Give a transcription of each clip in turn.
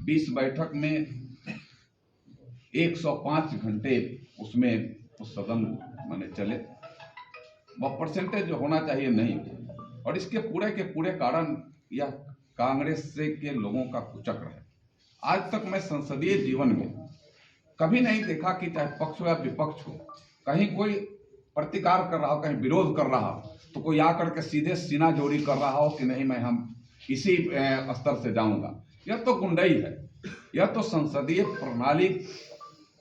20 बैठक में 105 घंटे उसमें उस सदन माने चले, वह परसेंटेज जो होना चाहिए नहीं। और इसके पूरे के पूरे कारण यह कांग्रेस से के लोगों का कुचक्र है। आज तक मैं संसदीय जीवन में कभी नहीं देखा कि चाहे पक्ष हो या विपक्ष हो, कहीं कोई प्रतिकार कर रहा हो, कहीं विरोध कर रहा हो, तो कोई आकर के सीधे सीना जोड़ी कर रहा हो कि नहीं मैं हम इसी स्तर से जाऊंगा। यह तो गुंडई है, यह तो संसदीय प्रणाली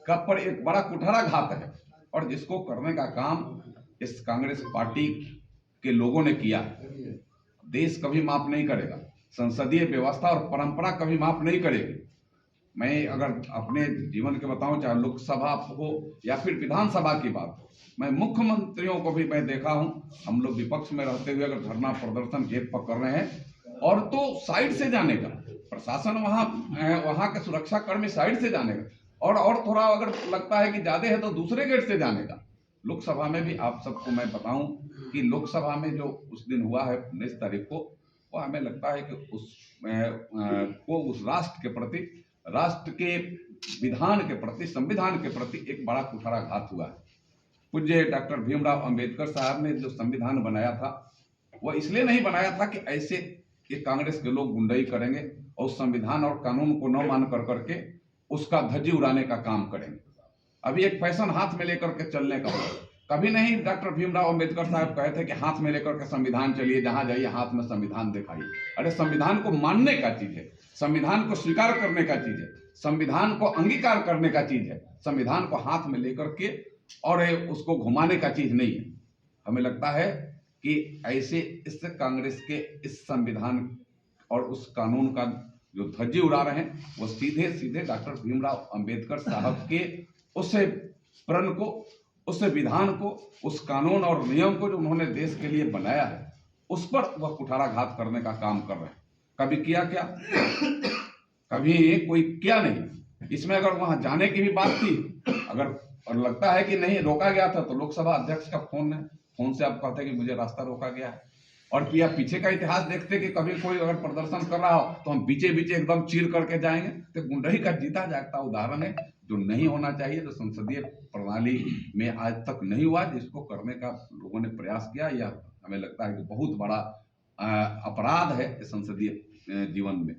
का पर एक बड़ा कुठाराघात है, और जिसको करने का काम इस कांग्रेस पार्टी के लोगों ने किया। देश कभी माफ नहीं करेगा, संसदीय व्यवस्था और परंपरा कभी माफ नहीं करेगी। मैं अगर अपने जीवन के बताऊं, चाहे लोकसभा हो या फिर विधानसभा की बात हो, मैं मुख्यमंत्रियों को भी मैं देखा हूं, हम लोग विपक्ष में रहते हुए अगर धरना प्रदर्शन गेट पर कर रहे हैं और तो साइड से जाने का, प्रशासन वहां के सुरक्षा कर्मी साइड से जाने का, और थोड़ा अगर लगता है कि ज्यादा है तो दूसरे गेट से जाने का। लोकसभा में भी आप सबको मैं बताऊं कि लोकसभा में जो उस दिन हुआ है 19 तारीख को, वो हमें लगता है कि उस राष्ट्र के प्रति, राष्ट्र के विधान के प्रति, संविधान के प्रति एक बड़ा कुठाराघात हुआ है। पूज्य डॉक्टर भीमराव अंबेडकर साहब ने जो संविधान बनाया था, वह इसलिए नहीं बनाया था कि ऐसे ये कांग्रेस के लोग गुंडई करेंगे और संविधान और कानून को न मान कर करके उसका धज्जी उड़ाने का काम करेंगे। अभी एक फैशन हाथ में लेकर के चलने का हो, कभी नहीं डॉक्टर भीमराव अंबेडकर साहब कहे थे कि हाथ में लेकर के संविधान चलिए, जहां जाइए हाथ में संविधान दिखाइए। अरे संविधान को मानने का चीज है, संविधान को स्वीकार करने का चीज है, संविधान को अंगीकार करने का चीज है। संविधान को हाथ में लेकर के और उसको घुमाने का चीज नहीं है। हमें लगता है कि ऐसे इस कांग्रेस के इस संविधान और उस कानून का जो धज्जी उड़ा रहे हैं, वो सीधे सीधे डॉक्टर भीमराव अंबेडकर साहब के उस प्रण को, उस विधान को, उस कानून और नियम को जो उन्होंने देश के लिए बनाया है, उस पर वह कुठाराघात करने का काम कर रहे हैं। कभी किया क्या? कभी कोई किया नहीं। इसमें अगर वहां जाने की भी बात थी, अगर और लगता है कि नहीं रोका गया था, तो लोकसभा अध्यक्ष का फोन है, फोन से आप कहते कि मुझे रास्ता रोका गया है। और या पीछे का इतिहास देखते कि कभी कोई अगर प्रदर्शन कर रहा हो तो हम बीचे बीचे एकदम चीर करके जाएंगे। तो गुंडई का जीता जागता उदाहरण है, जो नहीं होना चाहिए, जो संसदीय प्रणाली में आज तक नहीं हुआ, जिसको करने का लोगों ने प्रयास किया। यह हमें लगता है कि बहुत बड़ा अपराध है संसदीय जीवन में।